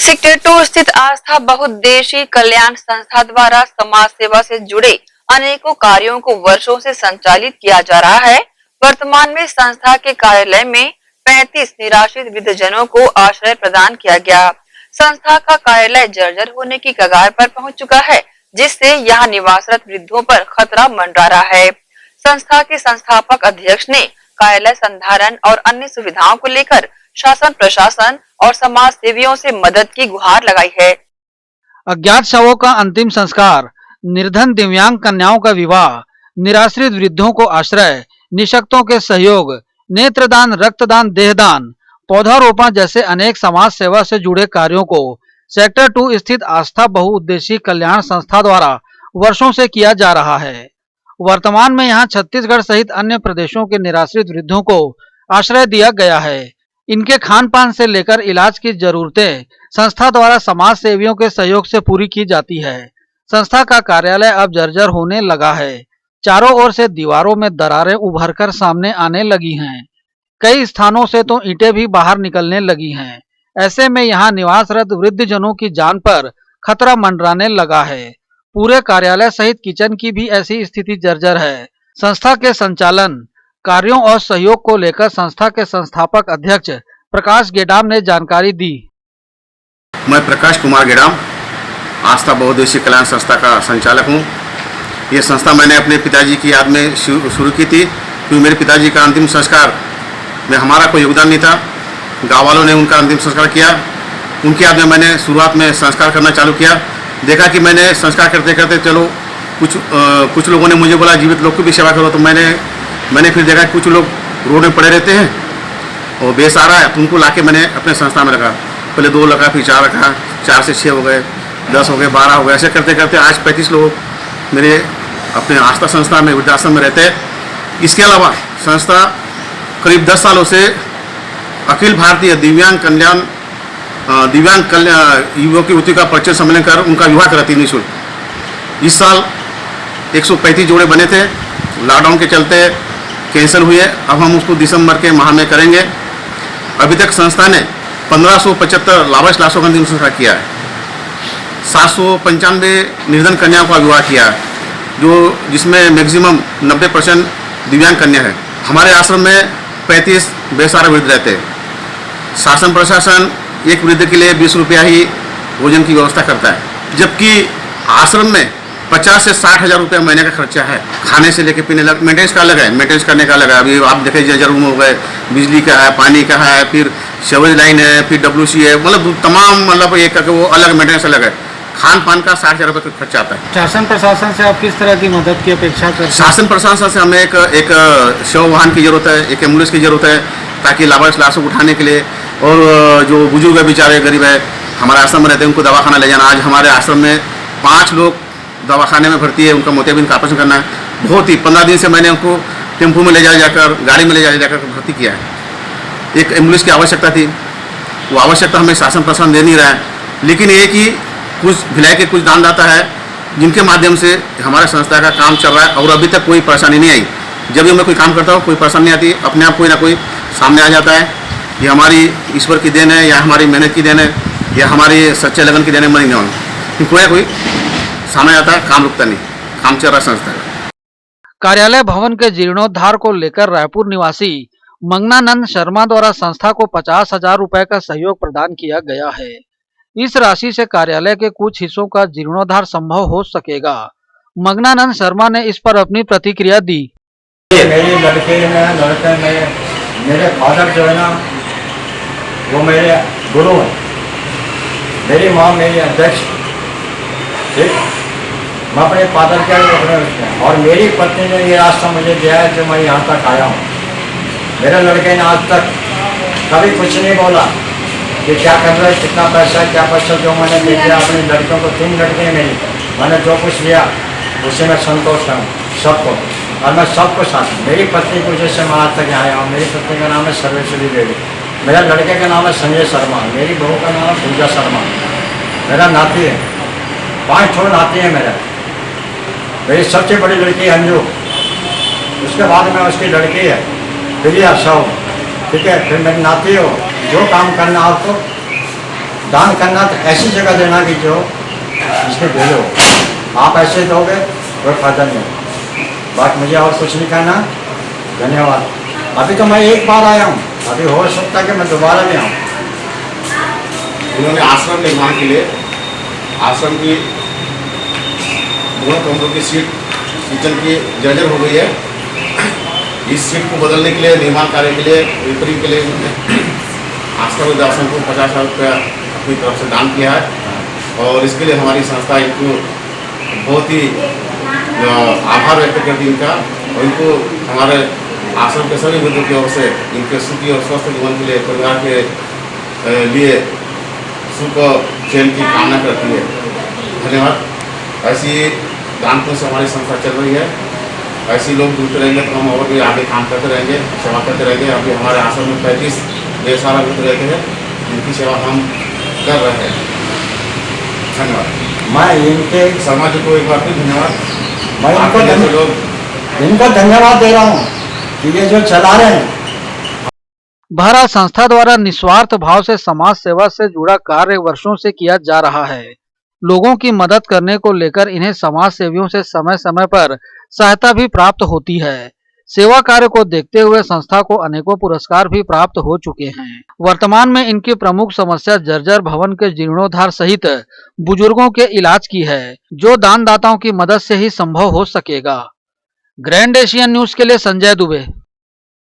Sector 2 स्थित आस्था बहुउद्देशीय कल्याण संस्था द्वारा समाज सेवा से जुड़े अनेकों कार्यों को वर्षों से संचालित किया जा रहा है। वर्तमान में संस्था के कार्यालय में 35 निराश्रित वृद्धजनों को आश्रय प्रदान किया गया। संस्था का कार्यालय जर्जर होने की कगार पर पहुंच चुका है, जिससे यहाँ निवासरत वृद्धों पर खतरा मंडरा रहा है। संस्था के संस्थापक अध्यक्ष ने कार्यालय संधारण और अन्य सुविधाओं को लेकर शासन प्रशासन और समाज सेवियों से मदद की गुहार लगाई है। अज्ञात शवों का अंतिम संस्कार, निर्धन दिव्यांग कन्याओं का विवाह, निराश्रित वृद्धों को आश्रय, निशक्तों के सहयोग, नेत्रदान, रक्तदान, देहदान, पौधारोपण जैसे अनेक समाज सेवा से जुड़े कार्यों को सेक्टर 2 स्थित आस्था बहुउद्देशीय कल्याण संस्था द्वारा वर्षों से किया जा रहा है। वर्तमान में यहाँ छत्तीसगढ़ सहित अन्य प्रदेशों के निराश्रित वृद्धों को आश्रय दिया गया है। इनके खान पान से लेकर इलाज की जरूरतें संस्था द्वारा समाज सेवियों के सहयोग से पूरी की जाती है। संस्था का कार्यालय अब जर्जर होने लगा है। चारों ओर से दीवारों में दरारें उभरकर सामने आने लगी हैं। कई स्थानों से तो ईंटें भी बाहर निकलने लगी हैं। ऐसे में यहाँ निवासरत वृद्धजनों की जान पर खतरा मंडराने लगा है। पूरे कार्यालय सहित किचन की भी ऐसी स्थिति जर्जर है। संस्था के संचालन कार्यों और सहयोग को लेकर संस्था के संस्थापक अध्यक्ष प्रकाश गेडाम ने जानकारी दी। मैं प्रकाश कुमार गेडाम आस्था बहुउद्देशीय कल्याण संस्था का संचालक हूँ। ये संस्था मैंने अपने पिताजी की याद में शुरू की थी, क्योंकि मेरे पिताजी का अंतिम संस्कार में हमारा कोई योगदान नहीं था। गाँव वालों ने उनका अंतिम संस्कार किया। उनकी याद में मैंने शुरुआत में संस्कार करना चालू किया। देखा कि मैंने संस्कार करते करते चलो कुछ लोगों ने मुझे बोला जीवित लोग की भी सेवा करो, तो मैंने फिर देखा कुछ लोग रोड में पड़े रहते हैं और बेसहारा है, तो उनको लाके मैंने अपने संस्था में रखा। पहले 2 रखा, फिर 4 रखा, 4 से 6 हो गए, 10 हो गए, 12 हो गए। ऐसे करते करते आज 35 लोग मेरे अपने आस्था संस्था में वृद्धाश्रम में रहते हैं। इसके अलावा संस्था करीब 10 सालों से अखिल भारतीय दिव्यांग कल्याण युवक युवती का परिचय सम्मेलन कर उनका विवाह कराती निःशुल्क। इस साल 135 जोड़े बने थे, लॉकडाउन के चलते कैंसिल हुए। अब हम उसको दिसंबर के माह में करेंगे। अभी तक संस्था ने 1575 लावारिस लाशों का अंतिम संस्कार किया है। 795 निर्धन कन्याओं का विवाह किया है, जिसमें मैक्सिमम 90% दिव्यांग कन्या है। हमारे आश्रम में 35 बेसहारा वृद्ध रहते हैं। शासन प्रशासन एक वृद्ध के लिए 20 रुपया ही भोजन की व्यवस्था करता है, जबकि आश्रम में 50 से 60 हज़ार रुपये महीने का खर्चा है। खाने से लेके पीने लग मेंटेनेंस का अलग है, मेंटेनेंस करने का अलग है। अभी आप देखें जर्जर रूम हो गए, बिजली का है, पानी का है, फिर सीवरेज लाइन है, फिर WC है, मतलब तमाम मतलब एक करके वो अलग मेंटेनेंस अलग है। खान पान का 60 हज़ार रुपये का खर्चा आता है। शासन प्रशासन से आप किस तरह की मदद की अपेक्षा करते हैं? शासन प्रशासन से हमें एक शव वाहन की जरूरत है, एक एम्बुलेंस की जरूरत है, ताकि लावारिस लाशों को उठाने के लिए, और जो बुजुर्ग है बेचारे गरीब है हमारे आश्रम में रहते हैं, उनको दवाखाना ले जाना। आज हमारे आश्रम में 5 लोग दवाखाने में भर्ती है, उनका मोतियाबिंद का ऑपरेशन करना है। बहुत ही 15 दिन से मैंने उनको टेम्पो में ले जाकर गाड़ी में ले जाकर भर्ती किया है। एक एम्बुलेंस की आवश्यकता थी, वो आवश्यकता हमें शासन प्रशासन दे नहीं रहा है, लेकिन ये कि कुछ भिलाई के कुछ दानदाता है जिनके माध्यम से हमारे संस्था का काम चल रहा है, और अभी तक कोई परेशानी नहीं आई। जब भी मैं कोई काम करता हूँ कोई परेशानी नहीं आती, अपने आप कोई ना कोई सामने आ जाता है। ये हमारी ईश्वर की देन है, या हमारी मेहनत की देन है, या हमारी सच्चे लगन की देन है, मैं नहीं मानूँ। कोई ना कोई सामने आता है, काम रुकता नहीं, काम चल रहा संस्था का। कार्यालय भवन के जीर्णोद्धार को लेकर रायपुर निवासी मंगनानंद शर्मा द्वारा संस्था को 50,000 रुपए का सहयोग प्रदान किया गया है। इस राशि से कार्यालय के कुछ हिस्सों का जीर्णोद्धार संभव हो सकेगा। मंगनानंद शर्मा ने इस पर अपनी प्रतिक्रिया दी। मेरे लड़के में मेरे फादर जो है ना, वो मेरे गुरु हैं। मेरी माँ मेरी अध्यक्ष, ठीक। मैं अपने फादर के और मेरी पत्नी ने ये रास्ता मुझे दिया है जो मैं यहाँ तक आया हूँ। मेरे लड़के ने आज तक कभी कुछ नहीं बोला कि क्या कर रहे, कितना पैसा है, क्या पैसा। जो मैंने दे दिया अपनी लड़कियों को, 3 लड़के हैं मेरी, मैंने जो कुछ लिया उससे मैं संतोष हूँ सबको, और मैं सबको साथ। मेरी पत्नी की वजह से मैं आज तक आया हूँ। मेरी पत्नी का नाम है सर्वेश्वरी देवी, मेरा लड़के का नाम है संजय शर्मा, मेरी बहू का नाम है पूजा शर्मा। मेरा नाती है, 5 छोड़ नाती है मेरा। मेरी सबसे बड़ी लड़की अंजू, उसके बाद में उसकी लड़की है प्रिया साहू, ठीक है। फिर मेरी नाती हो। जो काम करना आपको दान करना तो ऐसी जगह देना कि जो इसके भेजो, आप ऐसे दोगे कोई फायदा नहीं होगा। बात मुझे और कुछ नहीं कहना, धन्यवाद। अभी तो मैं एक बार आया हूँ, अभी हो सकता है कि मैं दोबारा भी आऊँ। उन्होंने आश्रम निर्माण के लिए आश्रम की दोनों कमरों की सीट किचन की जर्जर हो गई है। इस सीट को बदलने के लिए, निर्माण कार्य के लिए, रिपेयरिंग के लिए उन्होंने आश्रम वृद्धाश्रम को 50,000 रुपया अपनी तरफ से दान किया है और इसके लिए हमारी संस्था इनको बहुत ही आभार व्यक्त करती है इनका, और इनको हमारे आश्रम के सभी वृद्धों की ओर से इनके सुखी और स्वस्थ जीवन के लिए, परिवार के लिए सुख और चैन की कामना करती है। धन्यवाद। ऐसी दान पुण्य से हमारी संस्था चल रही है। ऐसे लोग जुड़ते रहेंगे तो हम और भी आगे काम करते रहेंगे, सेवा करते रहेंगे। अभी हमारे आश्रम में 35 बेसहारा वृद्ध रहते हैं जिनकी सेवा हम कर रहे हैं। धन्यवाद। मैं इनके समाज को एक बार फिर धन्यवाद। मैं इनको धन्यवाद दे रहा हूँ कि ये जो चला रहे हैं। बहरहाल संस्था द्वारा निस्वार्थ भाव से समाज सेवा से जुड़ा कार्य वर्षों से किया जा रहा है। लोगों की मदद करने को लेकर इन्हें समाज सेवियों से समय समय पर सहायता भी प्राप्त होती है। सेवा कार्य को देखते हुए संस्था को अनेकों पुरस्कार भी प्राप्त हो चुके हैं। वर्तमान में इनकी प्रमुख समस्या जर्जर भवन के जीर्णोद्धार सहित बुजुर्गों के इलाज की है, जो दानदाताओं की मदद से ही संभव हो सकेगा। ग्रैंड एशियन न्यूज के लिए संजय दुबे।